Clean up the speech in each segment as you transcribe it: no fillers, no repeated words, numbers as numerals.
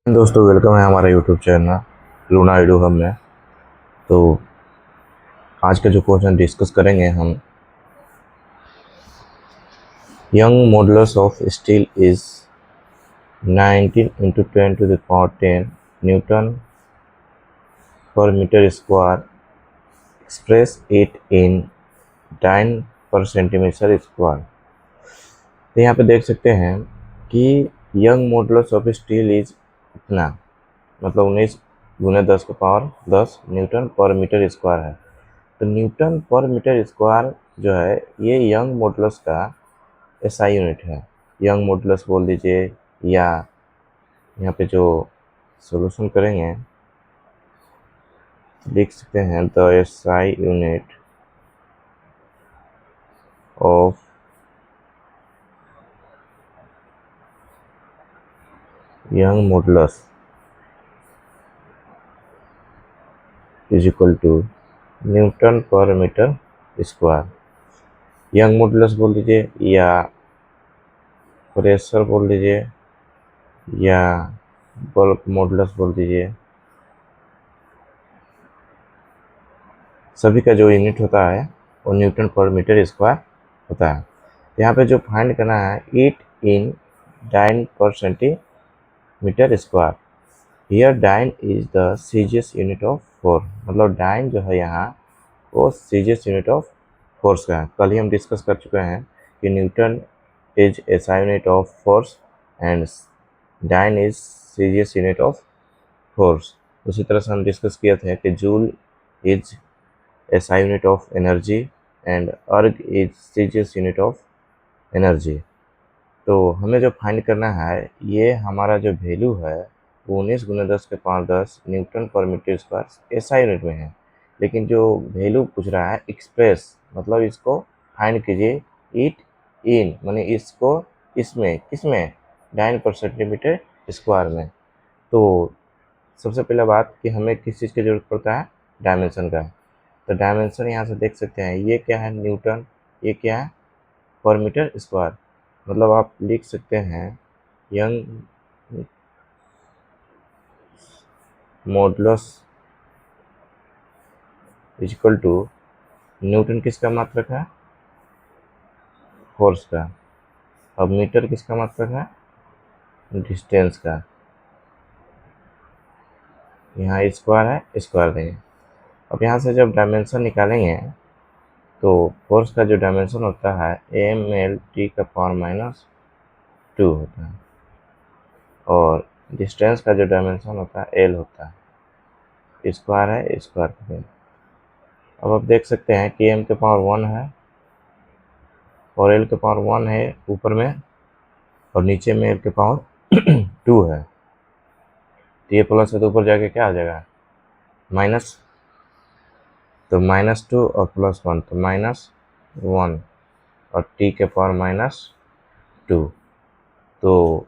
दोस्तों, वेलकम है हमारा यूट्यूब चैनल लूना एडू हम में। तो आज का जो क्वेश्चन डिस्कस करेंगे हम, Young modulus of steel is 19 into 10 to the power 10 newton per metre square. Express it in dyne per centimetre square. तो यहाँ पे देख सकते हैं कि Young modulus of steel is इतना, मतलब 19 × 10⁻10 न्यूटन पर मीटर स्क्वायर है। तो न्यूटन पर मीटर स्क्वायर जो है ये यंग मॉडुलस का एसआई यूनिट है। यंग मॉडुलस बोल दीजिए, या यहाँ पे जो सॉल्यूशन करेंगे लिख सकते हैं the SI unit of Young modulus is equal to Newton per metre square. Young modulus बोल दीजिए, या प्रेशर बोल दीजिए, या बल्क मॉडुलस बोल दीजिए। सभी का जो यूनिट होता है वो न्यूटन पर मीटर स्क्वायर होता है। यहाँ पे जो फाइंड करना है, it in dyne per centimetre square. Here dyne is the CGS unit of force, मतलब डाइन जो है यहाँ वो सीजियस यूनिट ऑफ फोर्स का है। कल ही हम डिस्कस कर चुके हैं कि newton is SI unit of force and dyne is CGS unit of force. उसी तरह से हम डिस्कस किए थे कि joule is SI unit of energy and erg is CGS unit of energy. तो हमें जो फाइंड करना है, ये हमारा जो वैल्यू है वो 19 × 10⁻10 Newton per metre square SI unit में है। लेकिन जो वैल्यू पूछ रहा है एक्सप्रेस, मतलब इसको फाइंड कीजिए इट इन, माने इसको इसमें किसमें, डाइन पर सेंटीमीटर स्क्वायर में। तो सबसे पहले बात कि हमें किस चीज़ की ज़रूरत पड़ता है, डायमेंशन का। तो डायमेंशन यहाँ से देख सकते हैं, ये क्या है न्यूटन, ये क्या है पर मीटर स्क्वायर। मतलब आप लिख सकते हैं Young modulus equal to Newton किसका मात्रक है, फोर्स का। अब मीटर किसका मात्रक है, डिस्टेंस का। यहाँ स्क्वायर है, स्क्वायर देंगे। अब यहाँ से जब डायमेंशन निकालेंगे तो फोर्स का जो डायमेंशन होता है mL/T⁻⁻2 होता है, और डिस्टेंस का जो डायमेंशन होता है L होता है। स्क्वायर है, स्क्वायर करेंगे। अब आप देख सकते हैं कि m⁻1 है और l⁻1 है ऊपर में, और नीचे में l⁻2 है। तो ये प्लस है तो ऊपर जाके क्या आ जाएगा, माइनस। तो -2 और +1 तो -1 और T⁻²। तो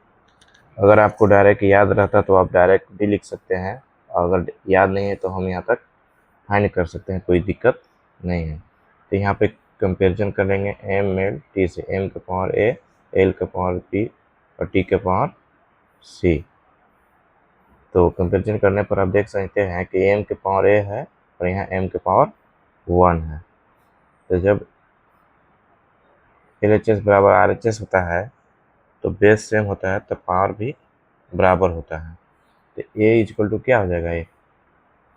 अगर आपको डायरेक्ट याद रहता तो आप डायरेक्ट भी लिख सकते हैं, और अगर याद नहीं है तो हम यहाँ तक फाइंड कर सकते हैं, कोई दिक्कत नहीं है। तो यहाँ पे कंपेरिजन कर लेंगे mL/T से, m⁻A, l⁻P और T⁻C। तो कंपेरिजन करने पर आप देख सकते हैं कि m⁻A है और यहाँ m⁻1 है। तो जब LHS बराबर RHS होता है तो बेस सेम होता है तो पावर भी बराबर होता है। तो A इक्वल टू क्या हो जाएगा, ये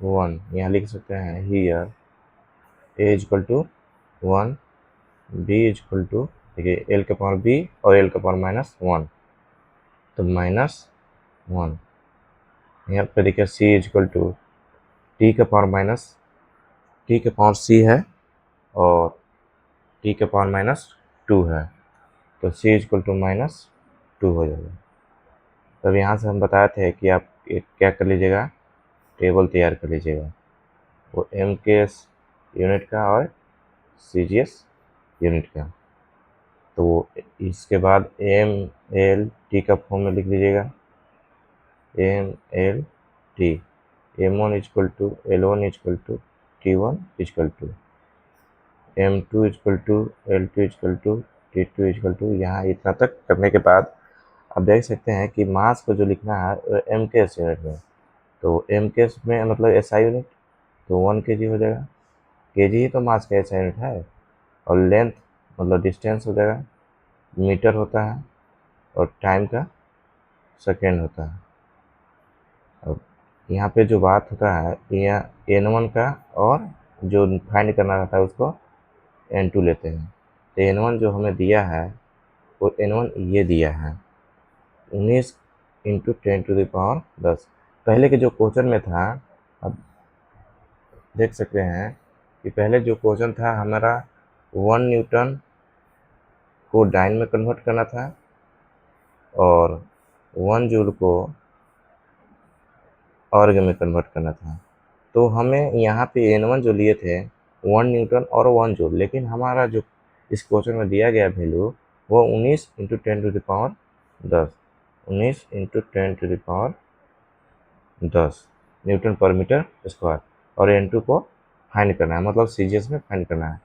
1, यहाँ लिख सकते हैं here A equal to 1, B equal to, देखिए l⁻B और l⁻−1 तो -1। यहाँ पे देखिए C इक्वल टू T⁻C है और T⁻−2 है, तो C इक्वल टू -2 हो जाएगा। तब यहाँ से हम बताए थे कि आप एक क्या कर लीजिएगा, टेबल तैयार कर लीजिएगा, वो MKS यूनिट का और CGS यूनिट का। तो इसके बाद mL/T का फॉर्म में लिख लीजिएगा, mL/T, m1 equal to L1 equal to T1 equal to m2 equal to L2 equal to T2 equal to. यहाँ इतना तक करने के बाद आप देख सकते हैं कि मास को जो लिखना है एम के एस यूनिट में, तो एम के एस में मतलब एसआई यूनिट, तो 1 kg हो जाएगा। केजी ही तो मास का एसआई यूनिट है। और लेंथ मतलब डिस्टेंस हो जाएगा, मीटर होता है, और टाइम का सेकेंड होता है। अब यहाँ पे जो बात होता है यह N1 का, और जो फाइंड करना रहता है उसको N2 लेते हैं। तो N1 जो हमें दिया है वो N1 ये दिया है 19 इंटू 10⁻10। पहले के जो क्वेश्चन में था, अब देख सकते हैं कि पहले जो क्वेश्चन था हमारा 1 न्यूटन को डाइन में कन्वर्ट करना था और 1 जूल को ऑर्ग में कन्वर्ट करना था। तो हमें यहाँ पे N1 जो लिए थे 1 न्यूटन और 1 जूल, लेकिन हमारा जो इस क्वेश्चन में दिया गया वैल्यू वो 19 into 10⁻10 19 into 10⁻10 Newton per metre square, और N2 को फाइंड करना है, मतलब सीजीएस में फाइंड करना है।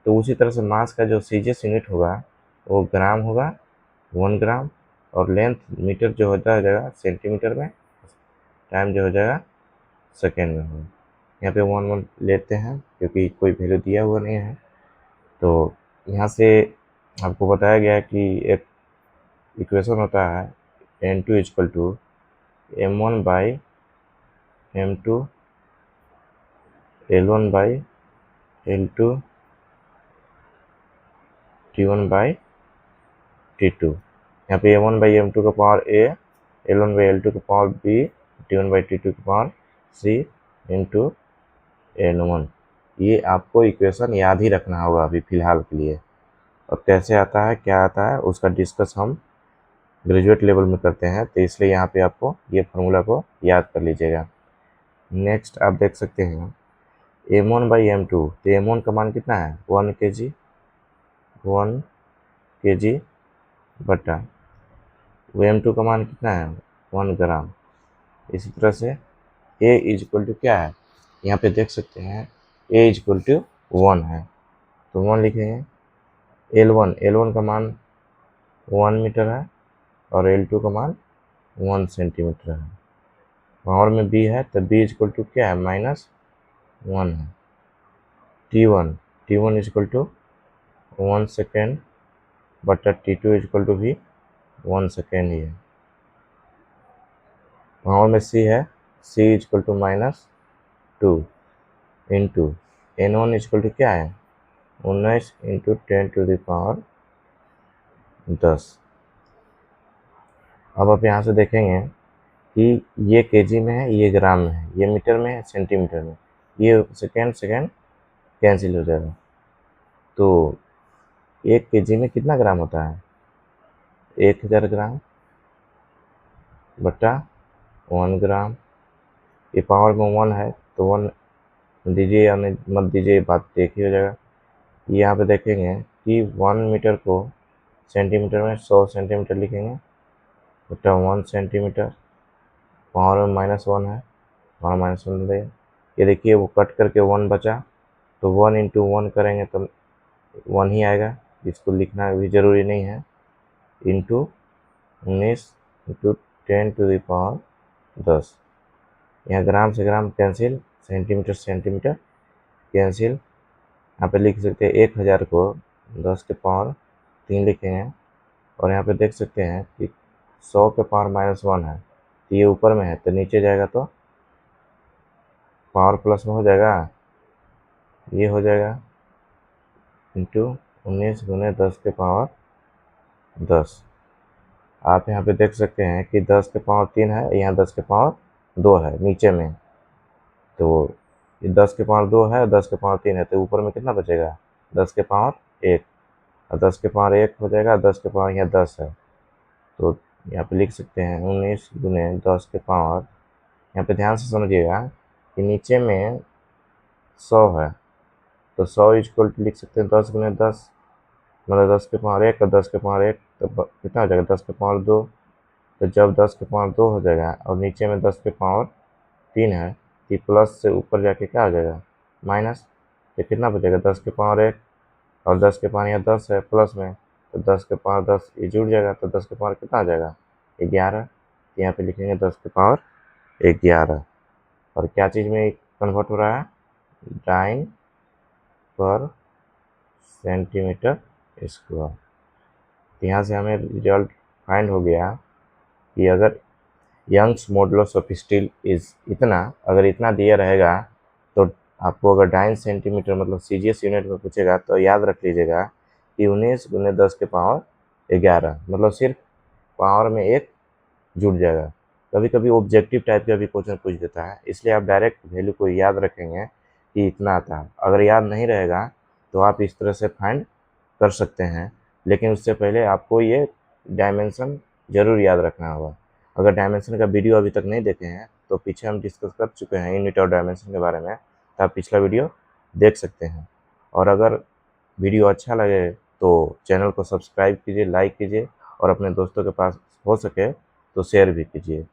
तो उसी तरह से मास का जो सीजीएस यूनिट होगा वो ग्राम होगा, 1 ग्राम, और लेंथ मीटर जो हो जाएगा सेंटीमीटर में, टाइम जो हो जाएगा सेकेंड में होगा। यहाँ पे 1 लेते हैं क्योंकि कोई वैल्यू दिया हुआ नहीं है। तो यहाँ से आपको बताया गया है कि एक इक्वेशन होता है N2 equal to M1 by M2 L1 by L2 T1 by T2। यहाँ पे M1 बाई M2 का power A, L1 by L2 का power B, T1 by T2 का पावर C इंटू N1। ये आपको इक्वेशन याद ही रखना होगा अभी फ़िलहाल के लिए। और कैसे आता है क्या आता है उसका डिस्कस हम ग्रेजुएट लेवल में करते हैं, तो इसलिए यहाँ पे आपको ये फार्मूला को याद कर लीजिएगा। नेक्स्ट आप देख सकते हैं M1 बाई M2, तो M1 का मान कितना है 1 kg बटा M2 का मान कितना है 1 ग्राम। इसी तरह से A इज इक्वल टू क्या है, यहाँ पे देख सकते हैं A इज इक्वल टू 1 है, तो 1 लिखेंगे। L1 का मान 1 मीटर है और L2 का मान 1 सेंटीमीटर है। पावर में B है तो B इज इक्वल टू क्या है -1 है। T1 is equal to 1 second बटा T2 इज इक्वल टू भी 1 सेकेंड ही है। पावर में C है, C is equal to -2 into N1 is equal to क्या है 19 इंटू 10⁻10। अब आप यहाँ से देखेंगे कि ये केजी में है, ये ग्राम में है, ये मीटर में है, सेंटीमीटर में, ये सेकेंड कैंसिल हो जाएगा। तो 1 केजी में कितना ग्राम होता है 1000 ग्राम बटा 1 ग्राम। ये पावर में 1 है तो 1 दीजिए या नहीं मत दीजिए, बात एक ही हो जाएगा। यहाँ पे देखेंगे कि 1 मीटर को सेंटीमीटर में 100 सेंटीमीटर लिखेंगे बटा 1 सेंटीमीटर। पावर में -1 है, पावर -1 दे। ये देखिए वो कट करके 1 बचा, तो 1 इंटू 1 करेंगे तो 1 ही आएगा, इसको लिखना भी ज़रूरी नहीं है। Into 19 into 10⁻10। यहाँ ग्राम से ग्राम कैंसिल, सेंटीमीटर कैंसिल। यहाँ पे लिख सकते हैं 1000 को 10⁻3 लिखेंगे, और यहाँ पे देख सकते हैं कि 100 के पावर -1 है, तो ये ऊपर में है तो नीचे जाएगा तो पावर प्लस में हो जाएगा, ये हो जाएगा इंटू 19 गुने 10⁻10। आप यहाँ पे देख सकते हैं कि 10⁻3 है, यहाँ 10⁻2 है नीचे में, तो ये 10⁻2 है और 10⁻3 है, तो ऊपर में कितना बचेगा 10⁻1, और 10⁻1 हो जाएगा, 10 यहाँ 10 है, तो यहाँ पे लिख सकते हैं 19 गुने 10⁻। यहाँ पे ध्यान से समझिएगा कि नीचे में 100 है, तो 100 इक्वल टू लिख सकते हैं 10 गुने 10, मतलब 10⁻1 और 10⁻1 तो कितना हो जाएगा 10⁻2। तो जब 10⁻2 हो जाएगा और नीचे में 10⁻3 है, तो प्लस से ऊपर जाके क्या हो जाएगा माइनस, तो कितना बचेगा 10⁻1 और 10 के पावर यहाँ 10 है प्लस में, तो 10 के पावर 10 ये जुड़ जाएगा, तो 10 के पावर कितना आ जाएगा 11, यहाँ पे लिखेंगे 10 की पावर 11। और क्या चीज़ में कन्वर्ट हो रहा है, डाइन पर सेंटीमीटर स्क्वायर। तो यहाँ से हमें रिजल्ट फाइंड हो गया कि अगर Young's modulus of steel is इतना, अगर इतना दिया रहेगा तो आपको अगर डाइन सेंटीमीटर मतलब सीजीएस यूनिट में पूछेगा तो याद रख लीजिएगा कि 19 गुने 10 के पावर 11, मतलब सिर्फ पावर में 1 जुड़ जाएगा। कभी कभी ऑब्जेक्टिव टाइप का भी क्वेश्चन पूछ देता है, इसलिए आप डायरेक्ट वैल्यू को याद रखेंगे कि इतना आता है। अगर याद नहीं रहेगा तो आप इस तरह से फाइंड कर सकते हैं, लेकिन उससे पहले आपको ये डायमेंशन ज़रूर याद रखना होगा। अगर डायमेंशन का वीडियो अभी तक नहीं देखे हैं तो पीछे हम डिस्कस कर चुके हैं यूनिट और डायमेंशन के बारे में, तो आप पिछला वीडियो देख सकते हैं। और अगर वीडियो अच्छा लगे तो चैनल को सब्सक्राइब कीजिए, लाइक कीजिए और अपने दोस्तों के पास हो सके तो शेयर भी कीजिए।